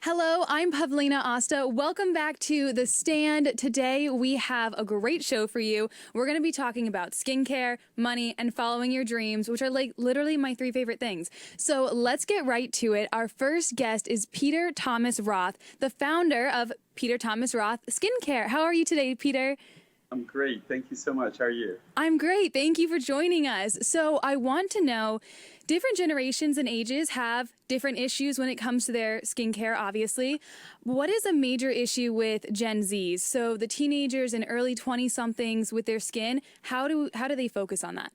Hello, I'm Pavlina Asta. Welcome back to The Stand. Today we have a great show for you. We're going to be talking about skincare, money, and following your dreams, which are like literally my three favorite things. So let's get right to it. Our first guest is Peter Thomas Roth, the founder of Peter Thomas Roth Skincare. How are you today, Peter? I'm great. Thank you so much. How are you? I'm great. Thank you for joining us. So I want to know, different generations and ages have different issues when it comes to their skincare, obviously. What is a major issue with Gen Zs? So the teenagers and early 20-somethings with their skin, how do they focus on that?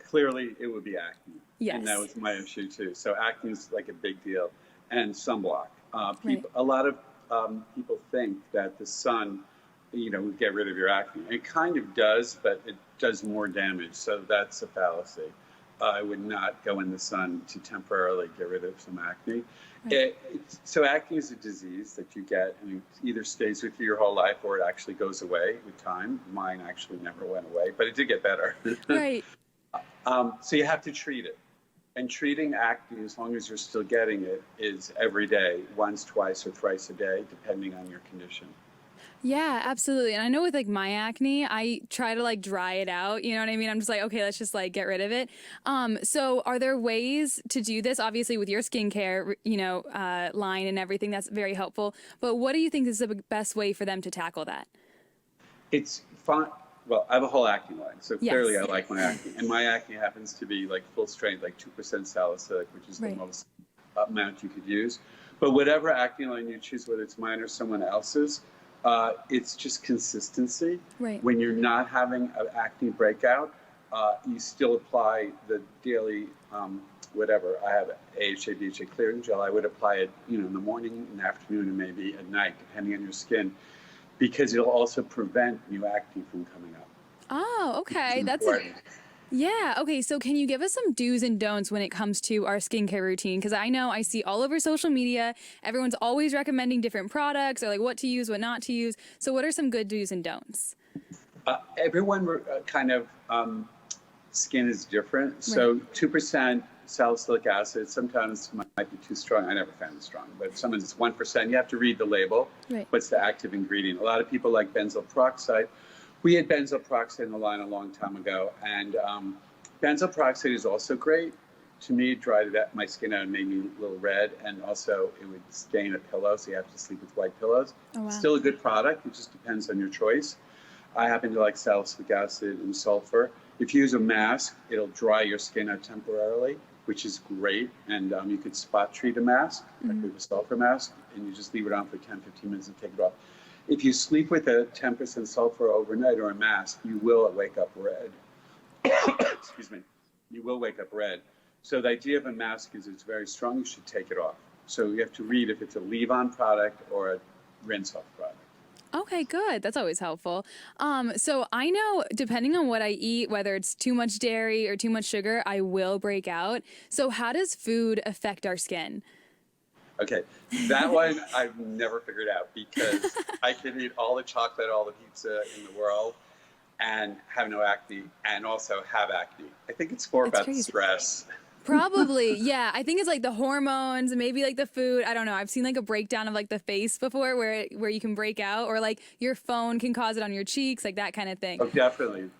Clearly, it would be acne. Yes. And that was my issue too. So acne is like a big deal. And sunblock. Right. A lot of people think that the sun, would get rid of your acne. It kind of does, but it does more damage. So that's a fallacy. I would not go in the sun to temporarily get rid of some acne. Right. So acne is a disease that you get, and it either stays with you your whole life or it actually goes away with time. Mine actually never went away, but it did get better. Right. So you have to treat it. And treating acne, as long as you're still getting it, is every day, once, twice, or thrice a day, depending on your condition. Yeah, absolutely. And I know with like my acne, I try to like dry it out. You know what I mean? I'm just like, okay, let's just like get rid of it. So are there ways to do this? Obviously with your skincare, line and everything, that's very helpful. But what do you think is the best way for them to tackle that? It's fine. Well, I have a whole acne line, so clearly Yes. I like my acne. And my acne happens to be like full strength, like 2% salicylic, which is Right. the most amount you could use. But whatever acne line you choose, whether it's mine or someone else's, it's just consistency. Right. When you're not having an acne breakout, you still apply the daily, whatever. I have AHA, BHA clearing gel. I would apply it, in the morning, in the afternoon, and maybe at night, depending on your skin, because it'll also prevent new acne from coming up. Oh, okay. It's That's important. Yeah. Okay. So can you give us some do's and don'ts when it comes to our skincare routine? Because I know I see all over social media, everyone's always recommending different products or like what to use, what not to use. So what are some good do's and don'ts? Everyone kind of skin is different. So 2% salicylic acid sometimes might be too strong. I never found it strong, but sometimes it's 1%. You have to read the label. Right. What's the active ingredient? A lot of people like benzoyl peroxide. We had benzoyl peroxide in the line a long time ago, and benzoyl peroxide is also great. To me, it dried my skin out and made me a little red, and also it would stain a pillow, so you have to sleep with white pillows. Oh, wow. Still a good product. It just depends on your choice. I happen to like salicylic acid and sulfur. If you use a mask, it'll dry your skin out temporarily, which is great. And you could spot treat a mask, like with a sulfur mask, and you just leave it on for 10, 15 minutes and take it off. If you sleep with a 10% sulfur overnight or a mask, you will wake up red. Excuse me. You will wake up red. So the idea of a mask is it's very strong. You should take it off. So you have to read if it's a leave-on product or a rinse-off product. Okay, good. That's always helpful. So I know depending on what I eat, whether it's too much dairy or too much sugar, I will break out. So how does food affect our skin? Okay, that one I've never figured out because I can eat all the chocolate, all the pizza in the world and have no acne and also have acne. I think it's more That's about crazy. stress. Probably, yeah. I think it's like the hormones, maybe like the food. I don't know. I've seen like a breakdown of like the face before where you can break out, or like your phone can cause it on your cheeks, like that kind of thing. Oh, definitely,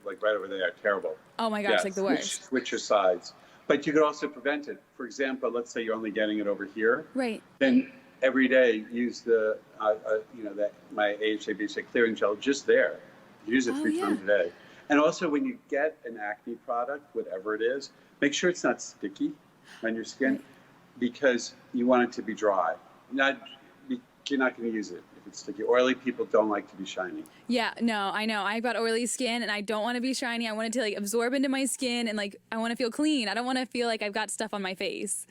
like right over there, terrible. Oh my gosh, Yes, like the worst. switch your sides. But you could also prevent it. For example, let's say you're only getting it over here. Right. Then every day use my AHA, BHA clearing gel just there. Use it Oh, 3 yeah. times a day. And also when you get an acne product, whatever it is, make sure it's not sticky on your skin Right. because you want it to be dry. You're not going to use it if it's sticky. Oily people don't like to be shiny. Yeah, no, I know. I've got oily skin and I don't want to be shiny. I want it to like absorb into my skin and like I want to feel clean. I don't want to feel like I've got stuff on my face.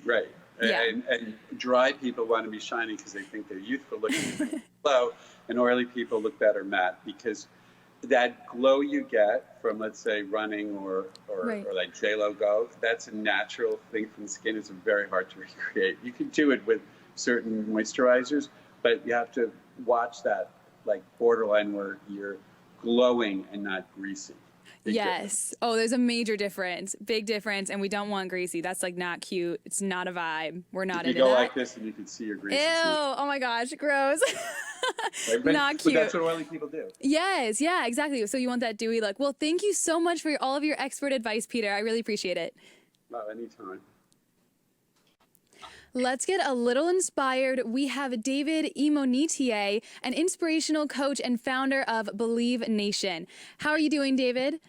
Right. Yeah. And dry people want to be shiny because they think they're youthful looking glow, and oily people look better matte because that glow you get from, let's say, running or Right. like J-Lo glow, that's a natural thing from the skin. It's very hard to recreate. You can do it with certain moisturizers, but you have to watch that like borderline where you're glowing and not greasy. Big Yes. Oh, there's a major difference. Big difference. And we don't want greasy. That's like not cute. It's not a vibe. We're not If you into go that. like this and you can see your grease. Ew. It's Oh my gosh. Gross. right? But, Not but cute. that's what oily people do. Yes. Yeah, exactly. So you want that dewy look. Well, thank you so much for all of your expert advice, Peter. I really appreciate it. Anytime. Let's get a little inspired. We have David Imonitie, an inspirational coach and founder of Believe Nation. How are you doing, David?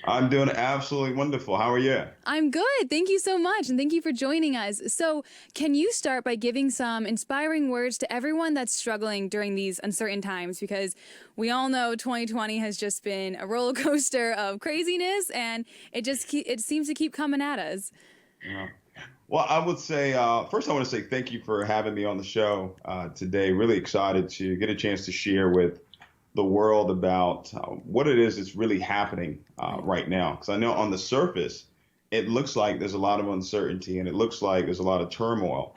I'm doing absolutely wonderful. How are you? I'm good. Thank you so much. And thank you for joining us. So, can you start by giving some inspiring words to everyone that's struggling during these uncertain times? Because we all know 2020 has just been a roller coaster of craziness, and it seems to keep coming at us. Yeah. Well, I would say, first, I want to say thank you for having me on the show today. Really excited to get a chance to share with the world about what it is that's really happening right now. Because I know on the surface, it looks like there's a lot of uncertainty and it looks like there's a lot of turmoil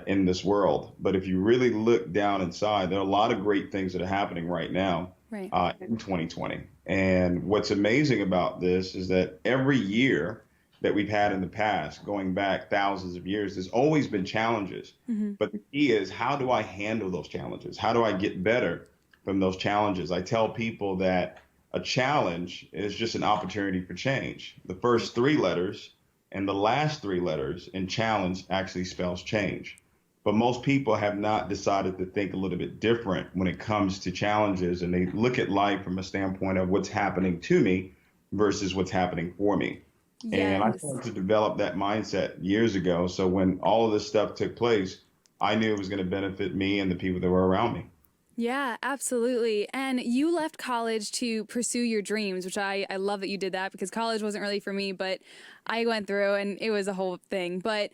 in this world. But if you really look down inside, there are a lot of great things that are happening right now in 2020. And what's amazing about this is that every year that we've had in the past, going back thousands of years, there's always been challenges. But the key is, how do I handle those challenges? How do I get better from those challenges? I tell people that a challenge is just an opportunity for change. The first three letters and the last three letters in challenge actually spells change. But most people have not decided to think a little bit different when it comes to challenges, and they look at life from a standpoint of what's happening to me versus what's happening for me. Yes. And I started to develop that mindset years ago. So when all of this stuff took place, I knew it was going to benefit me and the people that were around me. Yeah, absolutely. And you left college to pursue your dreams, which I love that you did that, because college wasn't really for me, but I went through and it was a whole thing. But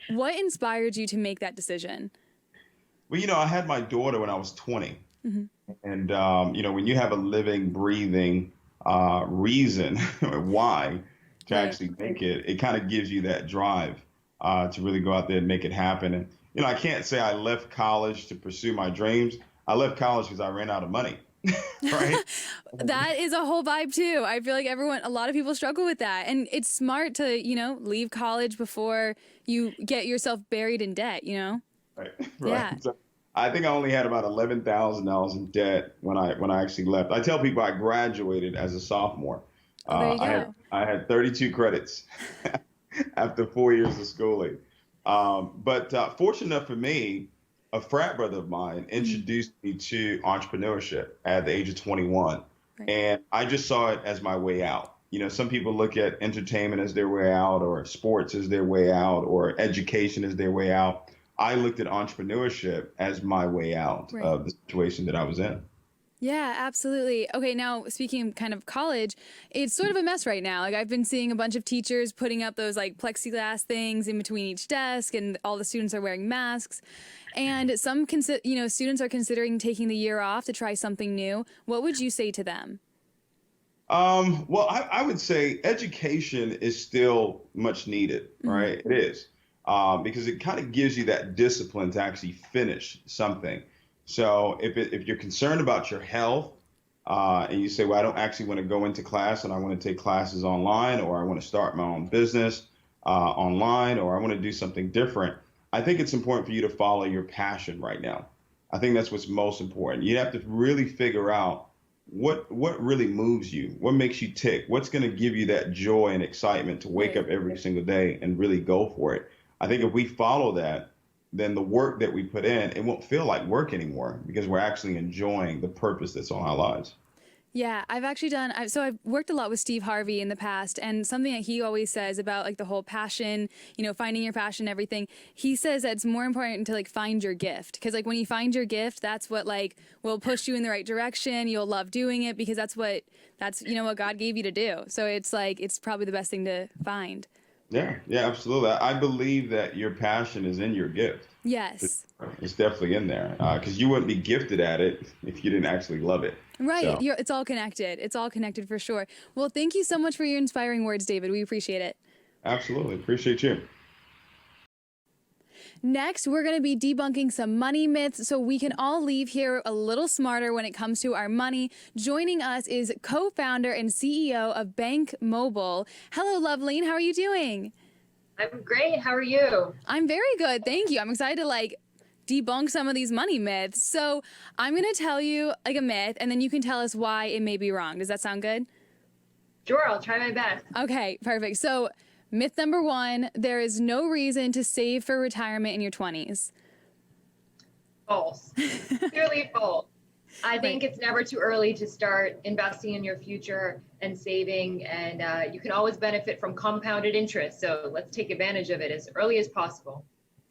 what inspired you to make that decision? Well, I had my daughter when I was 20. And, when you have a living, breathing reason why to actually make it, it kind of gives you that drive to really go out there and make it happen. And, I can't say I left college to pursue my dreams. I left college because I ran out of money, right? That is a whole vibe too. I feel like a lot of people struggle with that. And it's smart to, leave college before you get yourself buried in debt, Right. Yeah. So I think I only had about $11,000 in debt when I actually left. I tell people I graduated as a sophomore. There you go. I had 32 credits after 4 years of schooling. But fortunate enough for me, a frat brother of mine introduced me to entrepreneurship at the age of 21. Right. And I just saw it as my way out. Some people look at entertainment as their way out, or sports as their way out, or education as their way out. I looked at entrepreneurship as my way out of the situation that I was in. Yeah, absolutely. Okay, now speaking of kind of college, it's sort of a mess right now. Like, I've been seeing a bunch of teachers putting up those like plexiglass things in between each desk, and all the students are wearing masks. And some students are considering taking the year off to try something new. What would you say to them? Well, I would say education is still much needed, right? It is, because it kind of gives you that discipline to actually finish something. So if you're concerned about your health and you say, well, I don't actually want to go into class and I want to take classes online, or I want to start my own business online, or I want to do something different, I think it's important for you to follow your passion right now. I think that's what's most important. You have to really figure out what really moves you, what makes you tick, what's going to give you that joy and excitement to wake up every single day and really go for it. I think if we follow that, then the work that we put in, it won't feel like work anymore, because we're actually enjoying the purpose that's on our lives. Yeah, I've worked a lot with Steve Harvey in the past, and something that he always says about like the whole passion, finding your passion, everything. He says that it's more important to like find your gift, because like when you find your gift, that's what like will push you in the right direction. You'll love doing it because that's what God gave you to do. So it's like, it's probably the best thing to find. Yeah, absolutely. I believe that your passion is in your gift. Yes. It's definitely in there, because you wouldn't be gifted at it if you didn't actually love it. Right. So. It's all connected. It's all connected for sure. Well, thank you so much for your inspiring words, David. We appreciate it. Absolutely. Appreciate you. Next, we're going to be debunking some money myths so we can all leave here a little smarter when it comes to our money. Joining us is co-founder and CEO of Bank Mobile. Hello, Loveline. How are you doing? I'm great. How are you? I'm very good. Thank you. I'm excited to debunk some of these money myths. So I'm going to tell you a myth and then you can tell us why it may be wrong. Does that sound good? Sure, I'll try my best. Okay, perfect. So myth number 1, there is no reason to save for retirement in your 20s. False. Clearly false. I think it's never too early to start investing in your future and saving, and you can always benefit from compounded interest. So let's take advantage of it as early as possible.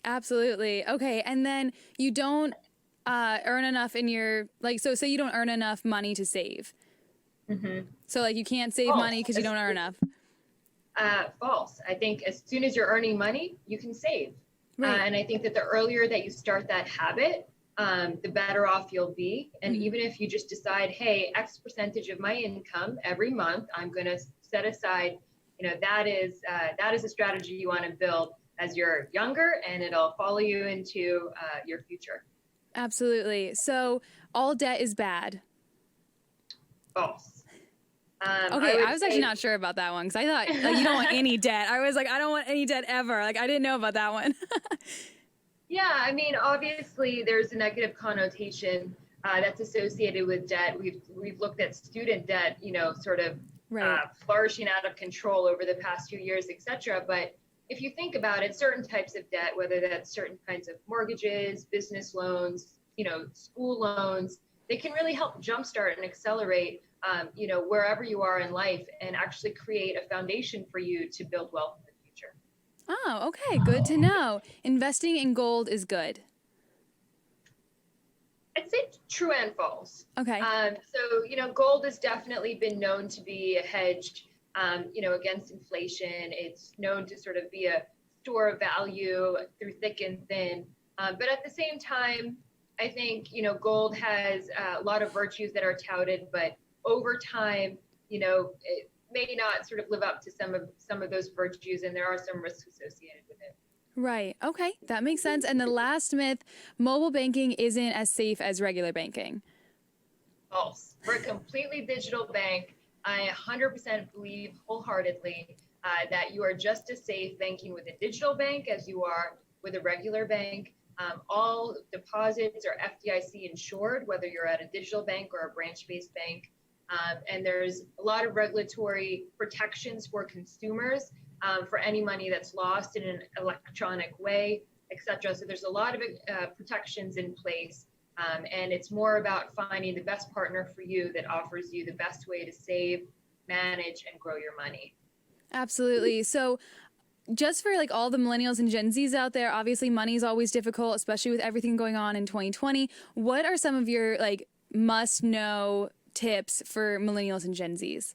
Absolutely. Okay, and then you don't earn enough in your, so say you don't earn enough money to save. Mm-hmm. So you can't save money because you don't earn enough. False. I think as soon as you're earning money, you can save. Right. And I think that the earlier that you start that habit, the better off you'll be. And even if you just decide, hey, X percentage of my income every month, I'm going to set aside, that is a strategy you want to build as you're younger, and it'll follow you into your future. Absolutely. So all debt is bad. False. Okay, I was actually not sure about that one because I thought you don't want any debt. I was like, I don't want any debt ever. I didn't know about that one. Yeah, I mean, obviously there's a negative connotation that's associated with debt. We've looked at student debt, sort of flourishing out of control over the past few years, et cetera. But if you think about it, certain types of debt, whether that's certain kinds of mortgages, business loans, school loans, they can really help jumpstart and accelerate wherever you are in life and actually create a foundation for you to build wealth in the future. Oh, okay. Good to know. Investing in gold is good. I'd say true and false. Okay. So, gold has definitely been known to be a hedge, against inflation. It's known to sort of be a store of value through thick and thin. But at the same time, I think, gold has a lot of virtues that are touted, but over time, it may not sort of live up to some of those virtues, and there are some risks associated with it. Right. Okay. That makes sense. And the last myth, mobile banking isn't as safe as regular banking. False. We're a completely digital bank. I 100% believe wholeheartedly that you are just as safe banking with a digital bank as you are with a regular bank. All deposits are FDIC insured, whether you're at a digital bank or a branch-based bank. And there's a lot of regulatory protections for consumers for any money that's lost in an electronic way, et cetera. So there's a lot of protections in place. And it's more about finding the best partner for you that offers you the best way to save, manage, and grow your money. Absolutely. So just for all the millennials and Gen Zs out there, obviously money is always difficult, especially with everything going on in 2020. What are some of your must know tips for millennials and Gen Zs?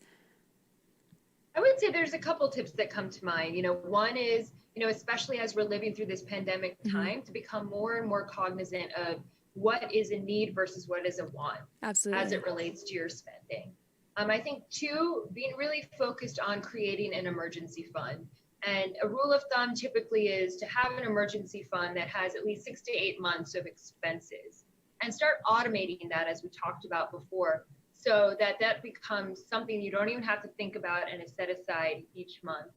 I would say there's a couple tips that come to mind. One is, especially as we're living through this pandemic time, to become more and more cognizant of what is a need versus what is a want. Absolutely. As it relates to your spending. I think 2, being really focused on creating an emergency fund. And a rule of thumb typically is to have an emergency fund that has at least 6 to 8 months of expenses, and start automating that, as we talked about before, so that becomes something you don't even have to think about and is set aside each month.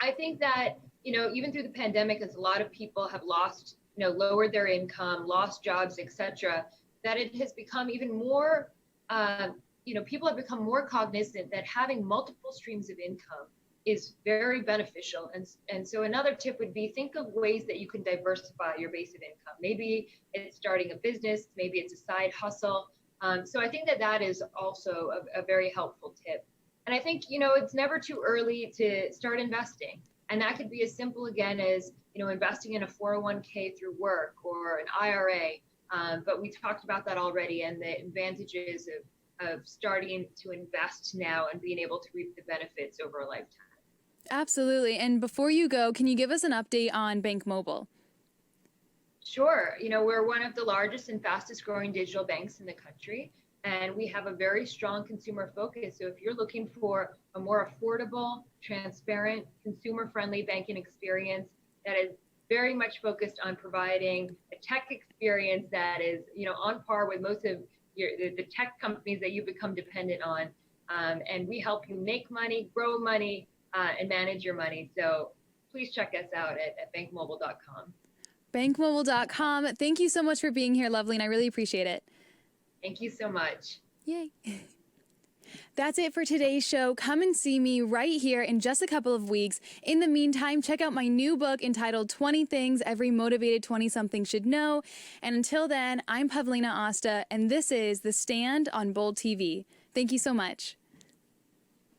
I think that, even through the pandemic, as a lot of people have lost, lowered their income, lost jobs, et cetera, that it has become even more, people have become more cognizant that having multiple streams of income is very beneficial. And so another tip would be, think of ways that you can diversify your base of income. Maybe it's starting a business, maybe it's a side hustle. So I think that is also a very helpful tip. And I think, it's never too early to start investing. And that could be as simple, again, as, investing in a 401k through work or an IRA. But we talked about that already, and the advantages of starting to invest now and being able to reap the benefits over a lifetime. Absolutely. And before you go, can you give us an update on Bank Mobile? Sure. We're one of the largest and fastest growing digital banks in the country, and we have a very strong consumer focus. So if you're looking for a more affordable, transparent, consumer-friendly banking experience that is very much focused on providing a tech experience that is, on par with most of the tech companies that you become dependent on. And we help you make money, grow money, and manage your money. So please check us out at bankmobile.com. Bankmobile.com. Thank you so much for being here, Loveline. I really appreciate it. Thank you so much. Yay. That's it for today's show. Come and see me right here in just a couple of weeks. In the meantime, check out my new book entitled 20 Things Every Motivated 20-Something Should Know. And until then, I'm Pavlina Asta, and this is The Stand on Bold TV. Thank you so much.